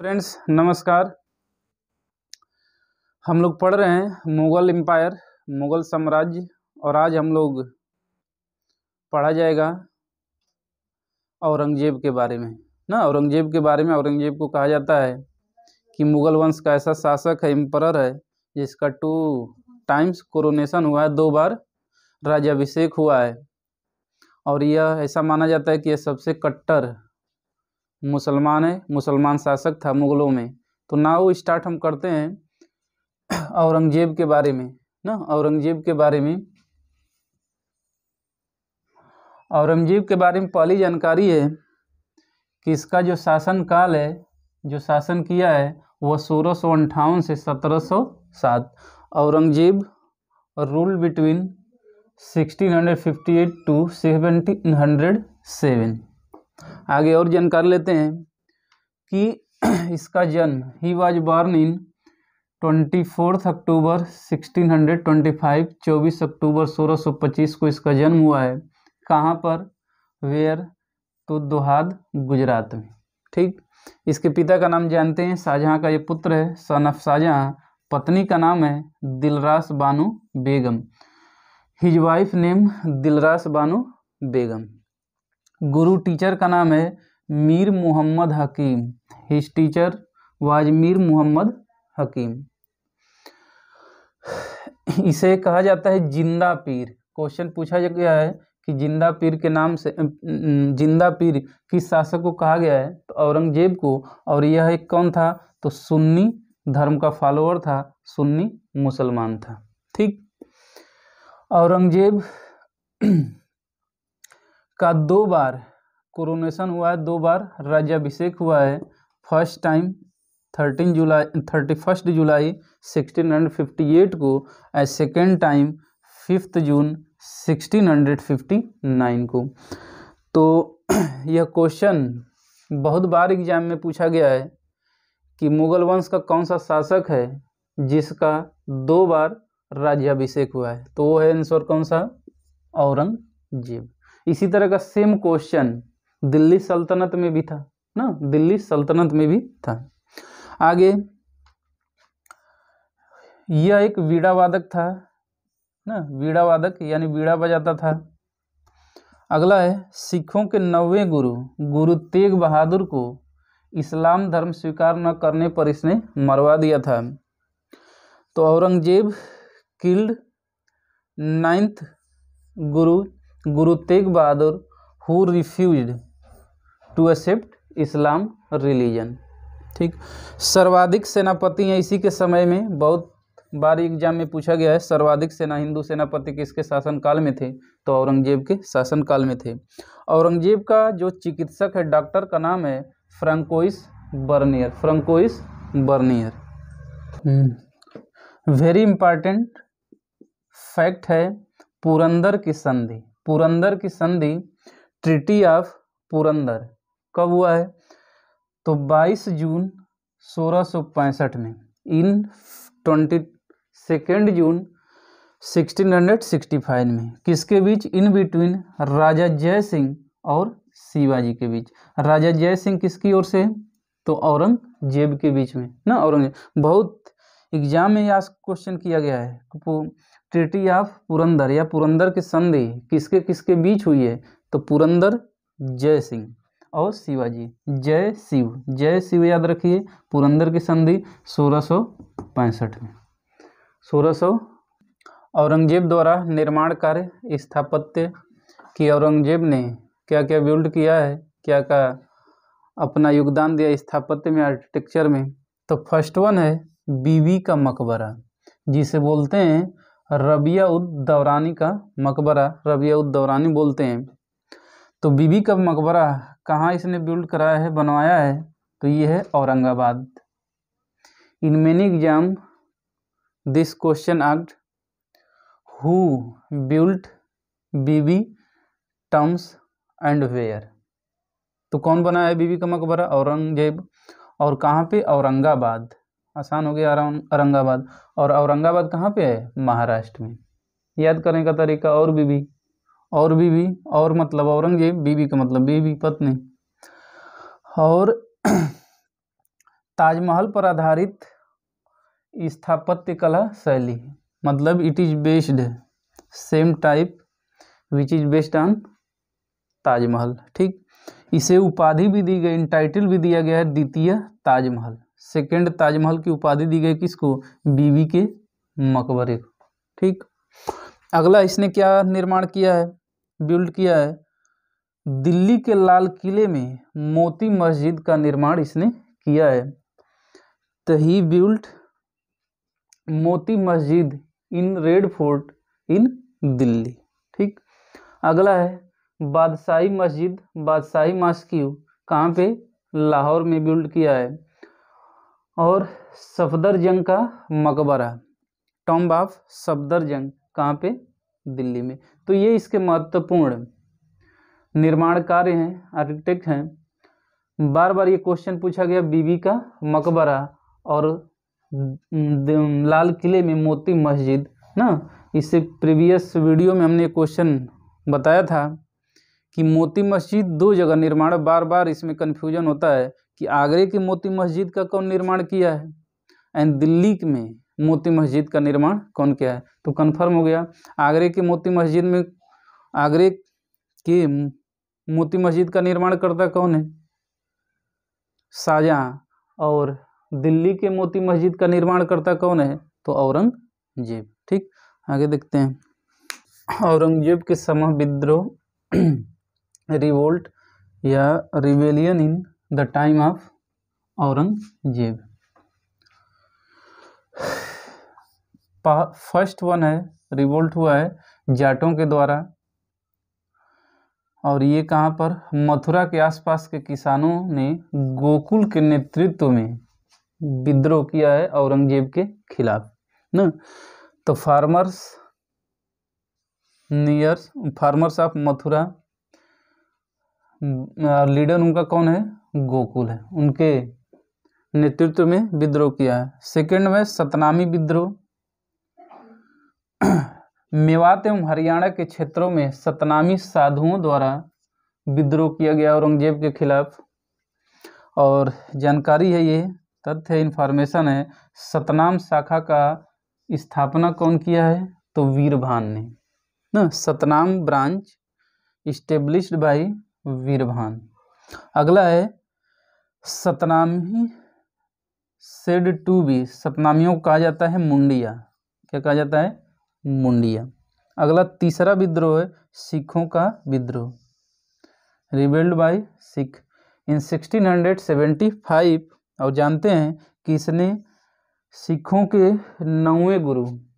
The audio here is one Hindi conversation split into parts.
फ्रेंड्स नमस्कार। हम लोग पढ़ रहे हैं मुगल एम्पायर, मुगल साम्राज्य, और आज हम लोग पढ़ा जाएगा औरंगजेब के बारे में ना। औरंगजेब के बारे में, औरंगजेब को कहा जाता है कि मुगल वंश का ऐसा शासक है, एम्परर है, जिसका 2 टाइम्स कोरोनेशन हुआ है, 2 बार राज्याभिषेक हुआ है। और यह ऐसा माना जाता है कि यह सबसे कट्टर मुसलमान है, मुसलमान शासक था मुगलों में। तो नाउ स्टार्ट हम करते हैं औरंगजेब के बारे में ना। औरंगजेब के बारे में पहली जानकारी है कि इसका जो शासन काल है, जो शासन किया है, वह 1658 से 1707। Aurangzeb rule between 1658 to 1707। आगे और जानकारी लेते हैं कि इसका जन्म, ही वॉज बॉर्न इन 24 अक्टूबर 1625, 24 अक्टूबर 1625 को इसका जन्म हुआ है। कहाँ पर? वेयर? तो दोहाद, गुजरात में। ठीक। इसके पिता का नाम जानते हैं, शाहजहां का ये पुत्र है, सन ऑफ शाहजहां। पत्नी का नाम है Dilras Bano Begum. His wife name Dilras Bano Begum. गुरु टीचर का नाम है Mir Mohammad Hakim. His teacher was Mir Mohammad Hakim. इसे कहा जाता है जिंदा पीर। क्वेश्चन पूछा गया है कि जिंदा पीर के नाम से, जिंदा पीर किस शासक को कहा गया है? तो औरंगजेब को। और यह एक कौन था? तो सुन्नी धर्म का फॉलोअर था, सुन्नी मुसलमान था। ठीक। औरंगजेब का 2 बार कोरोनेशन हुआ है, 2 बार राज्याभिषेक हुआ है। फर्स्ट टाइम 31 जुलाई 1658 को, एंड सेकेंड टाइम 5 जून 1659 को। तो यह क्वेश्चन बहुत बार एग्जाम में पूछा गया है कि मुगल वंश का कौन सा शासक है जिसका 2 बार राज्याभिषेक हुआ है? तो वो है आंसर कौन सा? औरंगजेब। इसी तरह का सेम क्वेश्चन दिल्ली सल्तनत में भी था ना, दिल्ली सल्तनत में भी था। आगे, यह एक वीणा वादक था ना, वीणा वादक यानी वीणा बजाता था। अगला है सिखों के 9वें गुरु, गुरु तेग बहादुर को इस्लाम धर्म स्वीकार न करने पर इसने मरवा दिया था। तो Aurangzeb killed 9th Guru Tegh Bahadur who refused to accept Islam religion. ठीक। सर्वाधिक सेनापति हैं इसी के समय में, बहुत बार एग्जाम में पूछा गया है, सर्वाधिक हिंदू सेनापति किसके शासनकाल में थे? तो औरंगजेब के शासनकाल में थे। औरंगजेब का जो चिकित्सक है, डॉक्टर का नाम है Francois Bernier. Francois Bernier. Very important fact है पुरंदर की संधि। पुरंदर की संधि, ट्रीटी ऑफ पुरंदर, कब हुआ है? तो 22 जून 1665 में। इन 22 जून 1665 में। किसके बीच? इन बिटवीन राजा जय सिंह और शिवाजी के बीच। राजा जय सिंह किसकी ओर से? तो औरंगजेब के बीच में ना। औरंगजेब बहुत एग्जाम में यह क्वेश्चन किया गया है, ट्रीटी ऑफ पुरंदर या पुरंदर की संधि किसके किसके बीच हुई है? तो पुरंदर जय सिंह और शिवाजी। जय शिव याद रखिए। पुरंदर की संधि 1665 में। 1600। औरंगजेब द्वारा निर्माण कार्य, स्थापत्य की औरंगजेब ने क्या क्या बिल्ड किया है, क्या क्या अपना योगदान दिया स्थापत्य में, आर्किटेक्चर में? तो फर्स्ट वन है बीबी का मकबरा, जिसे बोलते हैं रबिया उद दौरानी का मकबरा, रबिया उद दौरानी बोलते हैं। तो बीबी का मकबरा कहाँ इसने बिल्ड कराया है, बनवाया है? तो ये है Aurangabad. In many exam this question asked who built Bibi tombs and where. तो कौन बनाया है बीबी का मकबरा? औरंगजेब। और कहाँ पे? औरंगाबाद। आसान हो गया, औरंगाबाद। और औरंगाबाद कहाँ पे है? महाराष्ट्र में। याद करने का तरीका, और बीबी, और बीबी, और मतलब औरंगजेब, बीबी का मतलब बीबी पत्नी। और ताजमहल पर आधारित स्थापत्य कला शैली, मतलब it is based same type which is based on Taj Mahal. ठीक, इसे उपाधि भी दी गई, टाइटल भी दिया गया है द्वितीय ताजमहल, सेकंड ताजमहल की उपाधि दी गई किसको? बीबी के मकबरे को। ठीक, अगला इसने क्या निर्माण किया है, बिल्ड किया है? दिल्ली के लाल किले में मोती मस्जिद का निर्माण इसने किया है। तो ही built Moti Masjid in red fort इन दिल्ली। ठीक, अगला है बादशाही मस्जिद, बादशाही मस्जिद कहाँ पे? लाहौर में बिल्ड किया है। और सफदरजंग का मकबरा, टॉम्ब ऑफ सफदरजंग कहाँ पे? दिल्ली में। तो ये इसके महत्वपूर्ण निर्माण कार्य हैं, आर्किटेक्ट हैं। बार बार ये क्वेश्चन पूछा गया, बीबी का मकबरा और लाल किले में मोती मस्जिद ना। इससे प्रीवियस वीडियो में हमने क्वेश्चन बताया था कि मोती मस्जिद दो जगह निर्माण, बार बार इसमें कन्फ्यूजन होता है कि आगरे की मोती मस्जिद का कौन निर्माण किया है एंड दिल्ली में मोती मस्जिद का निर्माण कौन किया है। तो कंफर्म हो गया, आगरे की मोती मस्जिद में, आगरे के मोती मस्जिद का निर्माण करता कौन है? शाहजहां। और दिल्ली के मोती मस्जिद का निर्माण करता कौन है? तो औरंगजेब। ठीक, आगे देखते हैं। औरंगजेब के समय विद्रोह, रिवोल्ट या rebellion in the time of Aurangzeb. First one है, रिवोल्ट हुआ है जाटों के द्वारा, और ये कहाँ पर? मथुरा के आसपास के किसानों ने गोकुल के नेतृत्व में विद्रोह किया है औरंगजेब के खिलाफ ना। तो फार्मर्स ऑफ मथुरा, लीडर उनका कौन है? गोकुल है, उनके नेतृत्व में विद्रोह किया है। सेकंड में सतनामी विद्रोह, मेवात एवं हरियाणा के क्षेत्रों में सतनामी साधुओं द्वारा विद्रोह किया गया औरंगजेब के खिलाफ। और जानकारी है, ये तथ्य इंफॉर्मेशन है, सतनाम शाखा का स्थापना कौन किया है? तो वीरभान ने ना। Satnam branch established by Veerbhan. अगला है सतनामी सेड टू बी, सतनामियों को कहा जाता है मुंडिया। क्या कहा जाता है? मुंडिया। अगला तीसरा विद्रोह है सिखों का विद्रोह, रिबेल्ड बाय सिख इन 1675। और जानते हैं कि इसने सिखों के 9वें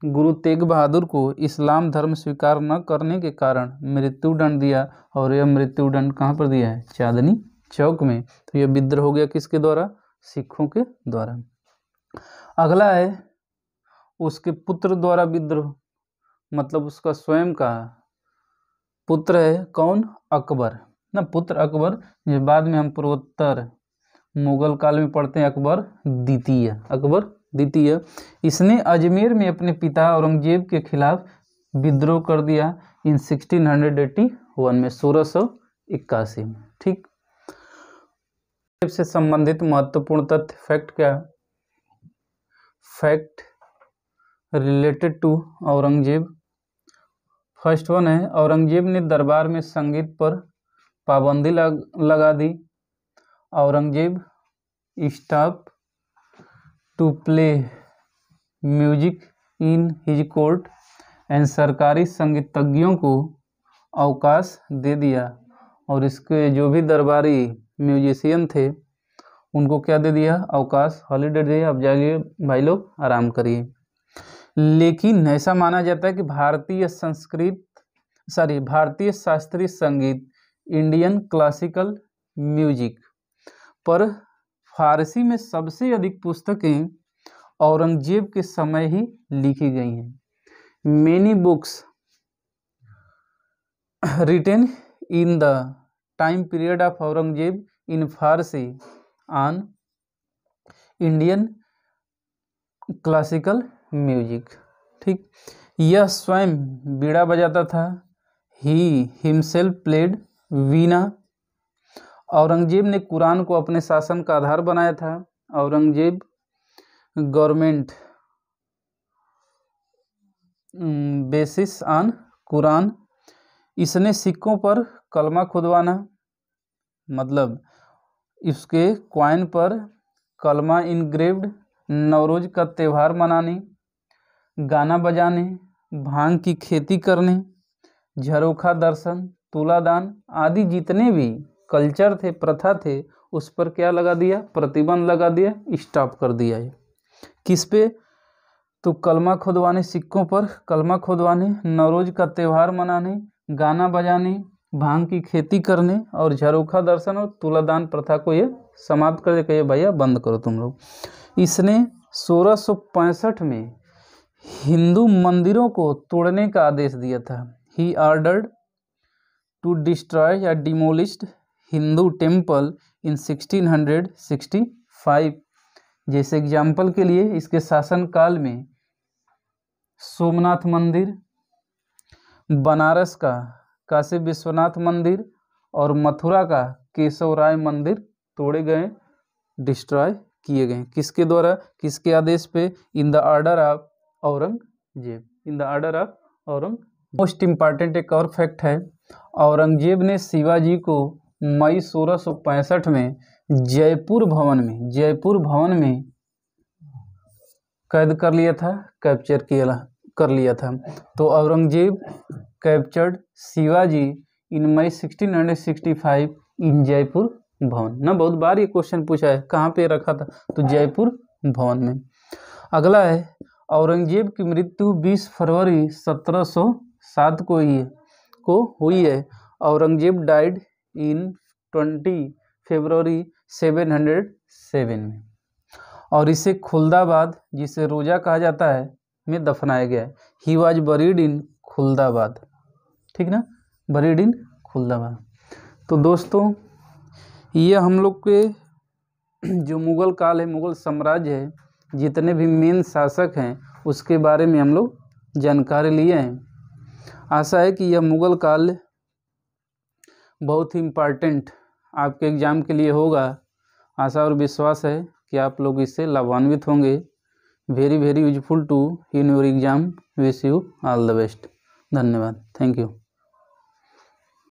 गुरु तेग बहादुर को इस्लाम धर्म स्वीकार न करने के कारण मृत्युदंड दिया, और यह मृत्युदंड कहाँ पर दिया है? चांदनी चौक में। तो यह विद्रोह हो गया किसके द्वारा? सिखों के द्वारा। अगला है उसके पुत्र द्वारा विद्रोह, मतलब उसका स्वयं का पुत्र है कौन? अकबर ना। पुत्र अकबर, जो बाद में हम पूर्वोत्तर मुगल काल में पढ़ते हैं, अकबर द्वितीय। इसने अजमेर में अपने पिता औरंगजेब के खिलाफ विद्रोह कर दिया इन 1681 में, 1681 में। ठीक, से संबंधित महत्वपूर्ण तथ्य, फैक्ट क्या? Fact related to Aurangzeb. First one है, औरंगजेब ने दरबार में संगीत पर पाबंदी लगा दी। Aurangzeb stop to play music in his court and सरकारी संगीतज्ञों को अवकाश दे दिया, और इसके जो भी दरबारी म्यूजिशियन थे उनको क्या दे दिया? अवकाश, हॉलीडे दे, अब जाइए भाई लोग आराम करिए। लेकिन ऐसा माना जाता है कि भारतीय शास्त्रीय संगीत, इंडियन क्लासिकल म्यूजिक पर फारसी में सबसे अधिक पुस्तकें औरंगजेब के समय ही लिखी गई हैं। Many books written in the time period of Aurangzeb in Farsi on Indian classical music. ठीक, यह स्वयं बीड़ा बजाता था, he himself played veena. Aurangzeb ने कुरान को अपने शासन का आधार बनाया था। Aurangzeb government basis on Quran. इसने सिक्कों पर कलमा खुदवाना, मतलब इसके क्वाइन पर कलमा इनग्रेव्ड, नवरोज का त्यौहार मनाने, गाना बजाने, भांग की खेती करने, झरोखा दर्शन, तुलादान आदि जितने भी कल्चर थे, प्रथा थे, उस पर क्या लगा दिया, प्रतिबंध लगा दिया, स्टॉप कर दिया है। किस पे, तो कलमा खुदवाने, सिक्कों पर कलमा खुदवाने, नवरोज का त्यौहार मनाने, गाना बजाने, भांग की खेती करने और झरोखा दर्शन और तुलादान प्रथा को ये समाप्त कर दे, भैया बंद करो तुम लोग। इसने 1665 में हिंदू मंदिरों को तोड़ने का आदेश दिया था। ही ऑर्डर्ड टू डिस्ट्रॉय या डिमोलिश्ड हिंदू टेम्पल इन 1665। जैसे एग्जाम्पल के लिए इसके शासनकाल में सोमनाथ मंदिर, बनारस का काशी विश्वनाथ मंदिर और मथुरा का केशव राय मंदिर तोड़े गए, डिस्ट्रॉय किए गए। किसके द्वारा, किसके आदेश पे, in the order of Aurangzeb, in the order of Aurangzeb. Most important एक और फैक्ट है, औरंगजेब ने शिवाजी को मई 1665 में जयपुर भवन में कैद कर लिया था, कैप्चर कर लिया था। तो औरंगजेब कैप्चर्ड शिवाजी इन मई 1665 इन जयपुर भवन। ना बहुत बार ये क्वेश्चन पूछा है, कहाँ पे रखा था, तो जयपुर भवन में। अगला है, औरंगजेब की मृत्यु 20 फरवरी 1707 को हुई है। औरंगजेब डाइड इन 20 फरवरी 707 में। और इसे खुलदाबाद, जिसे रोजा कहा जाता है, में दफनाया गया है। ही वॉज बरीड इन खुलदाबाद, ठीक ना, बरीड इन खुलदाबाद। तो दोस्तों ये हम लोग के जो मुगल काल है, मुगल साम्राज्य है, जितने भी मेन शासक हैं उसके बारे में हम लोग जानकारी लिए हैं। आशा है कि यह मुगल काल बहुत ही इम्पॉर्टेंट आपके एग्ज़ाम के लिए होगा। आशा और विश्वास है कि आप लोग इससे लाभान्वित होंगे। Very useful to in your exam. Wish you all the best. धन्यवाद। Thank you.